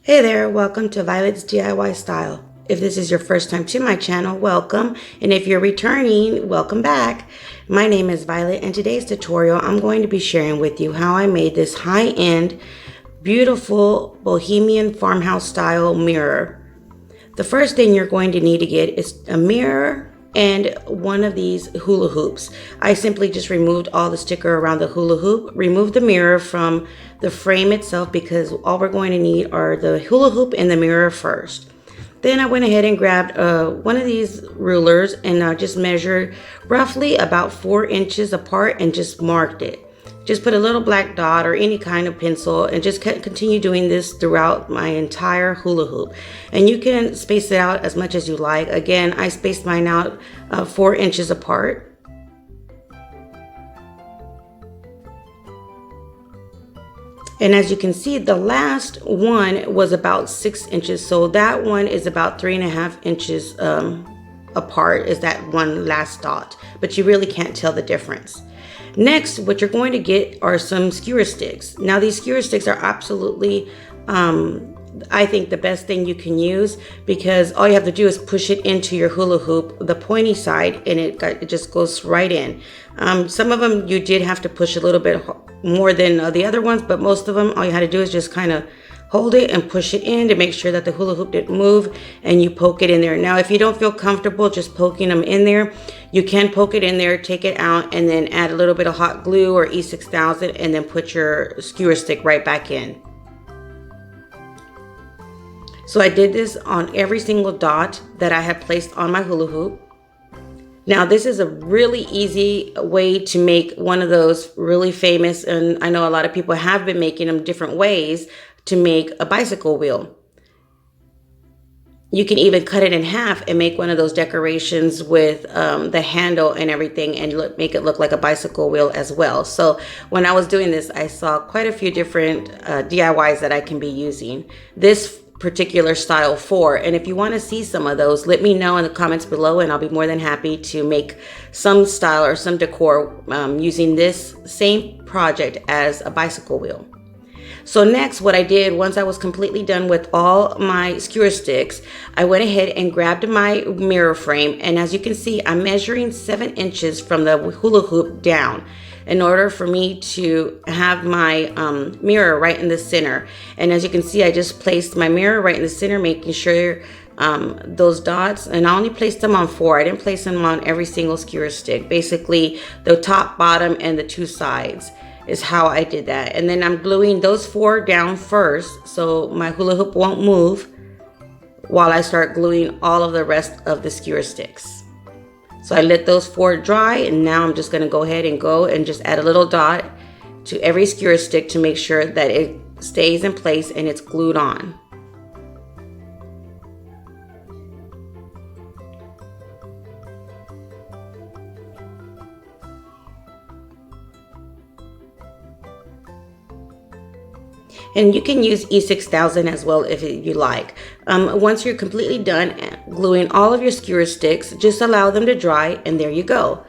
Hey there, welcome to Violet's DIY Style. If this is your first time to my channel, welcome. And if you're returning, welcome back. My name is Violet, and today's tutorial I'm going to be sharing with you how I made this high-end, beautiful bohemian farmhouse style mirror. The first thing you're going to need to get is a mirror and one of these hula hoops. I simply just removed all the sticker around the hula hoop, removed the mirror from the frame itself because all we're going to need are the hula hoop and the mirror first. Then I went ahead and grabbed one of these rulers and just measured roughly about 4 inches apart and just marked it. Just put a little black dot or any kind of pencil and just continue doing this throughout my entire hula hoop. And you can space it out as much as you like. Again, I spaced mine out 4 inches apart. And as you can see, the last one was about 6 inches. So that one is about 3.5 inches apart, is that one last dot. But you really can't tell the difference. Next, what you're going to get are some skewer sticks. Now, these skewer sticks are absolutely, I think, the best thing you can use because all you have to do is push it into your hula hoop, the pointy side, and it just goes right in. Some of them you did have to push a little bit more than the other ones, but most of them, all you had to do is just kind of hold it and push it in to make sure that the hula hoop didn't move, and you poke it in there. Now, if you don't feel comfortable just poking them in there, you can poke it in there, take it out, and then add a little bit of hot glue or E6000 and then put your skewer stick right back in. So I did this on every single dot that I had placed on my hula hoop. Now, this is a really easy way to make one of those really famous, and I know a lot of people have been making them different ways, to make a bicycle wheel. You can even cut it in half and make one of those decorations with the handle and everything and make it look like a bicycle wheel as well. So when I was doing this, I saw quite a few different DIYs that I can be using this particular style for. And if you want to see some of those, let me know in the comments below, and I'll be more than happy to make some style or some decor using this same project as a bicycle wheel. So next, what I did, once I was completely done with all my skewer sticks, I went ahead and grabbed my mirror frame. And as you can see, I'm measuring 7 inches from the hula hoop down in order for me to have my mirror right in the center. And as you can see, I just placed my mirror right in the center, making sure those dots, and I only placed them on 4. I didn't place them on every single skewer stick. Basically, the top, bottom, and the 2 sides is how I did that. And then I'm gluing those 4 down first so my hula hoop won't move while I start gluing all of the rest of the skewer sticks. So I let those 4 dry, and now I'm just going to go ahead and just add a little dot to every skewer stick to make sure that it stays in place and it's glued on. And you can use E6000 as well if you like. Once you're completely done gluing all of your skewer sticks, just allow them to dry, and there you go.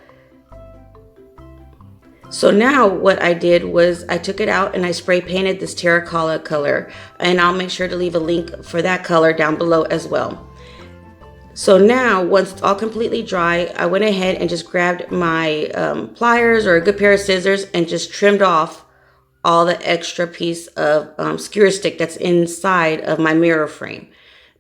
So now what I did was I took it out and I spray painted this terracotta color, and I'll make sure to leave a link for that color down below as well. So now, once it's all completely dry, I went ahead and just grabbed my pliers or a good pair of scissors and just trimmed off all the extra piece of skewer stick that's inside of my mirror frame,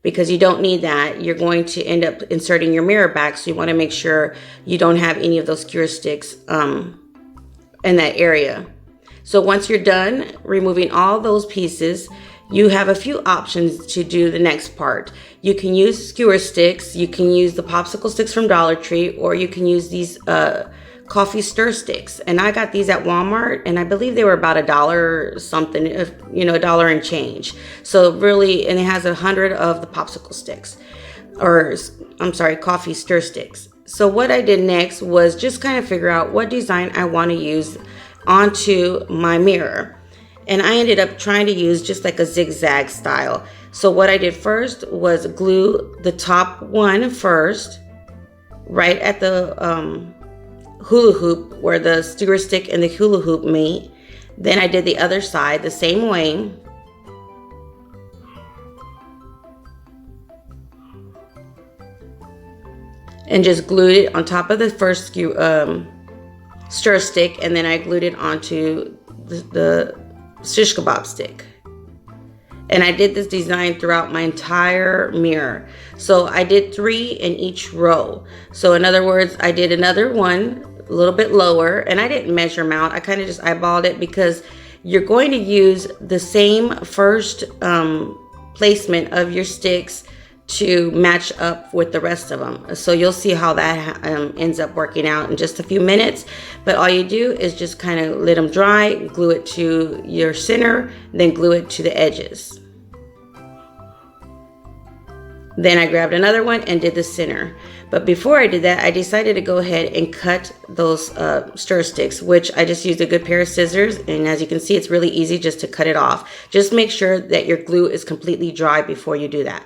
because you don't need that. You're going to end up inserting your mirror back, so you want to make sure you don't have any of those skewer sticks in that area. So once you're done removing all those pieces, you have a few options to do the next part. You can use skewer sticks, you can use the popsicle sticks from Dollar Tree, or you can use these coffee stir sticks. And I got these at Walmart, and I believe they were about $1 something, $1 and change. So really, and it has 100 of the popsicle sticks, or I'm sorry, coffee stir sticks. So what I did next was just kind of figure out what design I want to use onto my mirror. And I ended up trying to use just like a zigzag style. So what I did first was glue the top one first, right at the hula hoop where the skewer stick and the hula hoop meet. Then I did the other side the same way. and just glued it on top of the first stir stick, and then I glued it onto the shish kebab stick. And I did this design throughout my entire mirror. So I did 3 in each row. So in other words, I did another one a little bit lower, and I didn't measure them out. I kind of just eyeballed it because you're going to use the same first placement of your sticks to match up with the rest of them. So you'll see how that ends up working out in just a few minutes. But all you do is just kind of let them dry, glue it to your center, then glue it to the edges. Then I grabbed another one and did the center. But before I did that, I decided to go ahead and cut those stir sticks, which I just used a good pair of scissors. And as you can see, it's really easy just to cut it off. Just make sure that your glue is completely dry before you do that.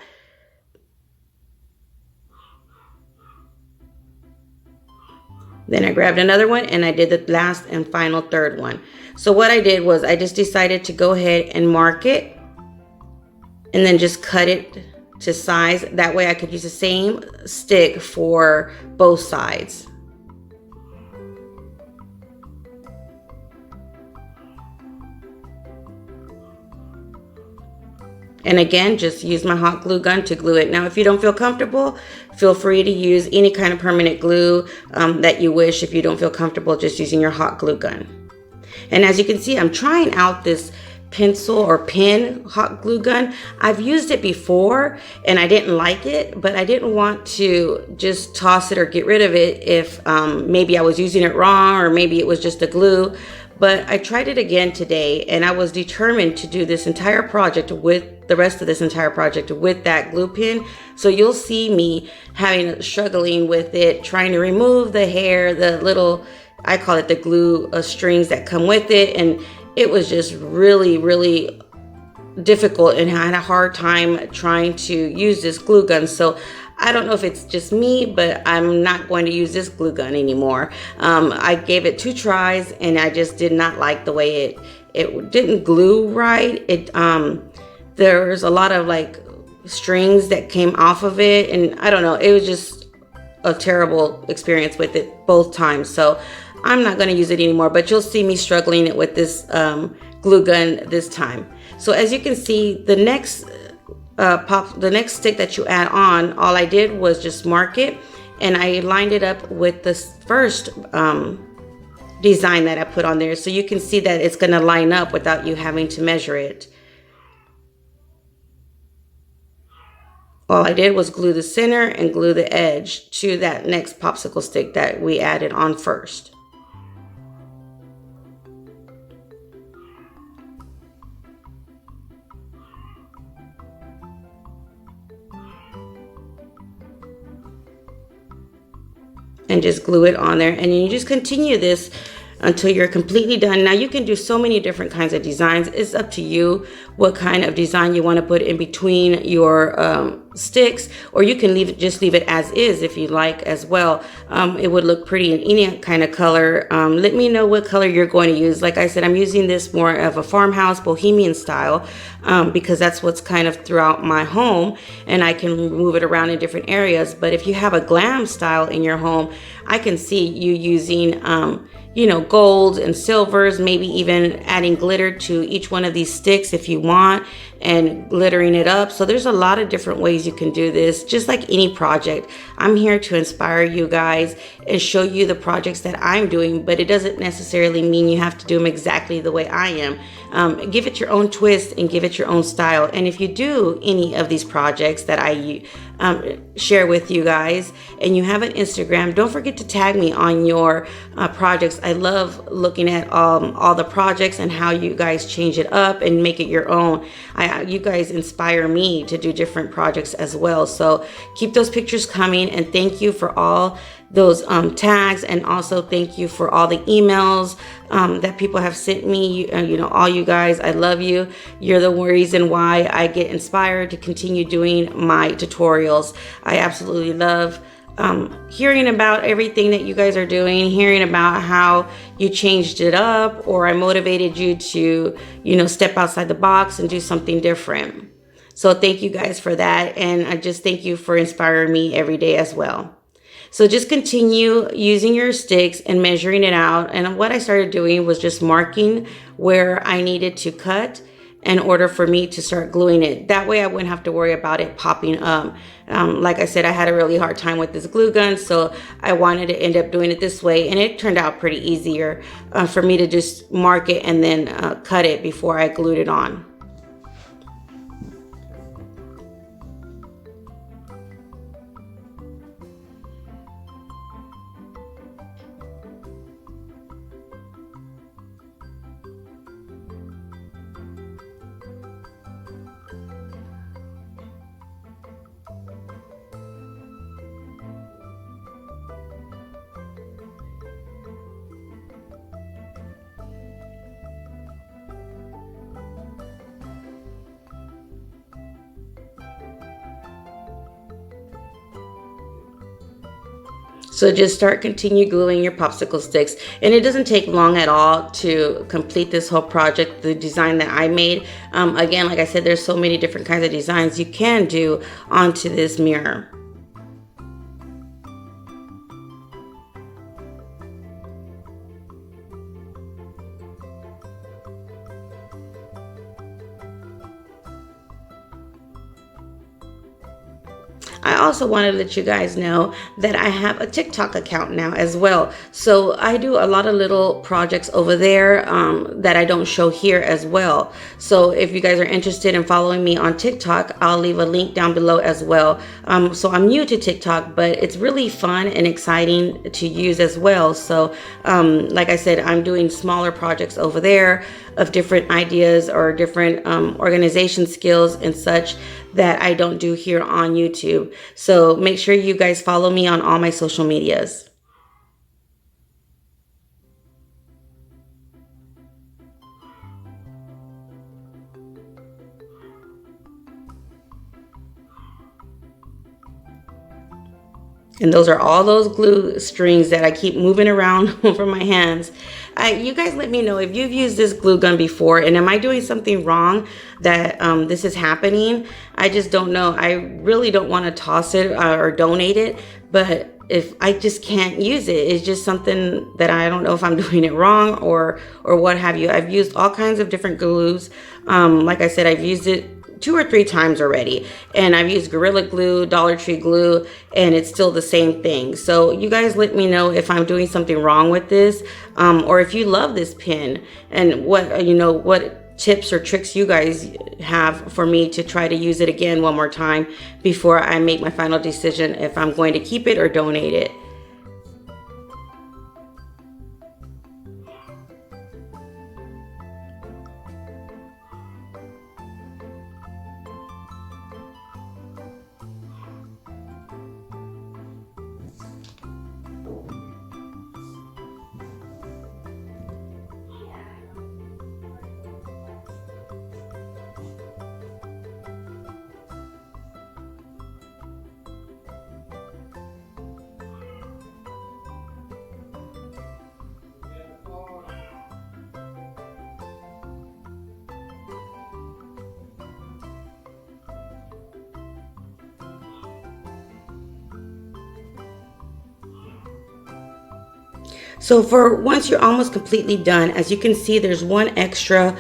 Then I grabbed another one and I did the last and final third one. So what I did was I just decided to go ahead and mark it and then just cut it to size. That way I could use the same stick for both sides. And again, just use my hot glue gun to glue it. Now, if you don't feel comfortable, feel free to use any kind of permanent glue that you wish. If you don't feel comfortable just using your hot glue gun. And as you can see, I'm trying out this pencil or pen hot glue gun. I've used it before and I didn't like it, but I didn't want to just toss it or get rid of it if maybe I was using it wrong or maybe it was just a glue. But I tried it again today and I was determined to do this entire project with the rest of this entire project with that glue pen. So you'll see me struggling with it, trying to remove the hair, the little, I call it the glue strings that come with it. And it was just really, really difficult and I had a hard time trying to use this glue gun. So I don't know if it's just me, but I'm not going to use this glue gun anymore. I gave it 2 tries and I just did not like the way it didn't glue right. There's a lot of like strings that came off of it and I don't know, it was just a terrible experience with it both times. So I'm not going to use it anymore, but you'll see me struggling with this glue gun this time. So as you can see, the next stick that you add on, all I did was just mark it and I lined it up with the first design that I put on there. So you can see that it's going to line up without you having to measure it. All I did was glue the center and glue the edge to that next popsicle stick that we added on first. And just glue it on there and you just continue this until you're completely done. Now you can do so many different kinds of designs. It's up to you what kind of design you want to put in between your sticks, or you can just leave it as is if you like as well. It would look pretty in any kind of color. Let me know what color you're going to use. Like I said, I'm using this more of a farmhouse bohemian style because that's what's kind of throughout my home and I can move it around in different areas. But if you have a glam style in your home, I can see you using you know, golds and silvers, maybe even adding glitter to each one of these sticks if you want and glittering it up. So there's a lot of different ways you can do this, just like any project. I'm here to inspire you guys and show you the projects that I'm doing, but it doesn't necessarily mean you have to do them exactly the way I am. Give it your own twist and give it your own style. And if you do any of these projects that I share with you guys and you have an Instagram, don't forget to tag me on your projects. I love looking at all the projects and how you guys change it up and make it your own. You guys inspire me to do different projects as well. So keep those pictures coming and thank you for all those tags, and also thank you for all the emails that people have sent me. You know, all you guys, I love you. You're the reason why I get inspired to continue doing my tutorials. I absolutely love hearing about everything that you guys are doing, hearing about how you changed it up, or I motivated you to, you know, step outside the box and do something different. So thank you guys for that, and I just thank you for inspiring me every day as well. So just continue using your sticks and measuring it out. And what I started doing was just marking where I needed to cut in order for me to start gluing it. That way I wouldn't have to worry about it popping up. Like I said, I had a really hard time with this glue gun, so I wanted to end up doing it this way, and it turned out pretty easier for me to just mark it and then cut it before I glued it on. So just continue gluing your popsicle sticks. And it doesn't take long at all to complete this whole project, the design that I made. Again, like I said, there's so many different kinds of designs you can do onto this mirror. I also wanted to let you guys know that I have a TikTok account now as well. So I do a lot of little projects over there that I don't show here as well. So if you guys are interested in following me on TikTok, I'll leave a link down below as well. So I'm new to TikTok, but it's really fun and exciting to use as well. So like I said, I'm doing smaller projects over there of different ideas or different organization skills and such that I don't do here on YouTube. So make sure you guys follow me on all my social medias. And those are all those glue strings that I keep moving around over my hands. You guys let me know if you've used this glue gun before, and am I doing something wrong that this is happening? I just don't know. I really don't want to toss it or donate it, but if I just can't use it, it's just something that I don't know if I'm doing it wrong or what have you. I've used all kinds of different glues. Like I said, I've used it 2 or 3 times already, and I've used Gorilla Glue, Dollar Tree glue, and it's still the same thing. So you guys let me know if I'm doing something wrong with this, or if you love this pen, and what tips or tricks you guys have for me to try to use it again one more time before I make my final decision if I'm going to keep it or donate it. So for once you're almost completely done, as you can see, there's one extra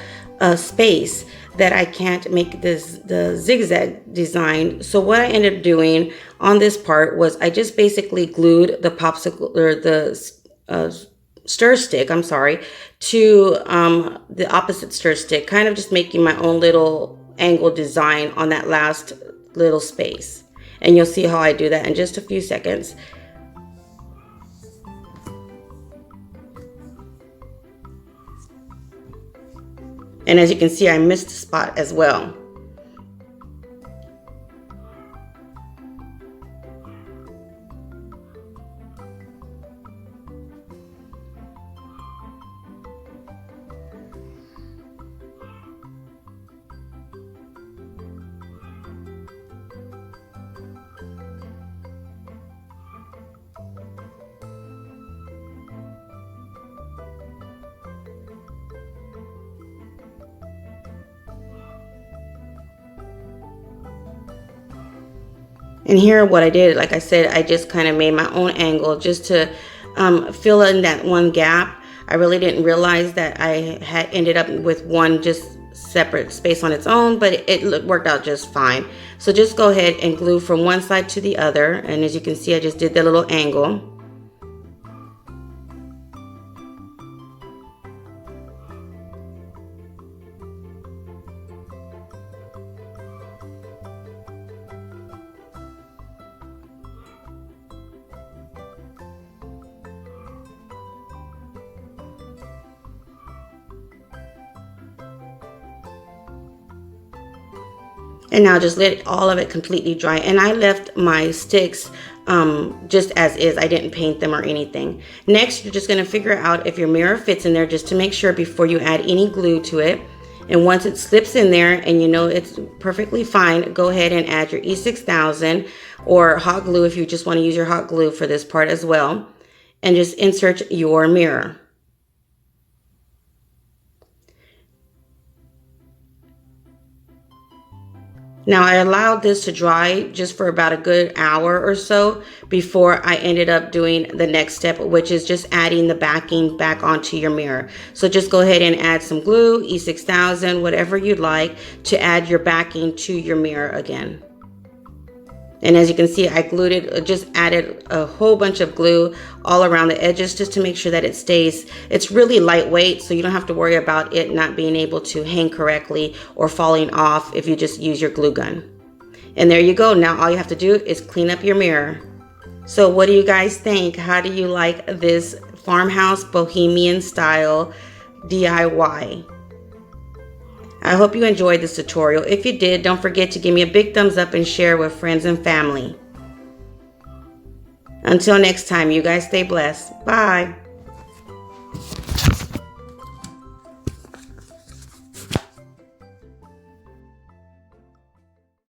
space that I can't make the zigzag design. So what I ended up doing on this part was I just basically glued the popsicle or the stir stick, I'm sorry, to the opposite stir stick, kind of just making my own little angle design on that last little space. And you'll see how I do that in just a few seconds. And as you can see, I missed a spot as well. And here what I did, like I said, I just kind of made my own angle just to fill in that one gap. I really didn't realize that I had ended up with one just separate space on its own, but it worked out just fine. So just go ahead and glue from one side to the other. And as you can see, I just did the little angle. And now just let all of it completely dry. And I left my sticks just as is. I didn't paint them or anything. Next, you're just going to figure out if your mirror fits in there just to make sure before you add any glue to it. And once it slips in there and you know it's perfectly fine, go ahead and add your E6000 or hot glue if you just want to use your hot glue for this part as well. And just insert your mirror. Now I allowed this to dry just for about a good hour or so before I ended up doing the next step, which is just adding the backing back onto your mirror. So just go ahead and add some glue, E6000, whatever you'd like to add your backing to your mirror again. And as you can see, I glued it, just added a whole bunch of glue all around the edges just to make sure that it stays. It's really lightweight, so you don't have to worry about it not being able to hang correctly or falling off if you just use your glue gun. And there you go. Now all you have to do is clean up your mirror. So what do you guys think? How do you like this farmhouse bohemian style DIY? I hope you enjoyed this tutorial. If you did, don't forget to give me a big thumbs up and share with friends and family. Until next time, you guys stay blessed. Bye.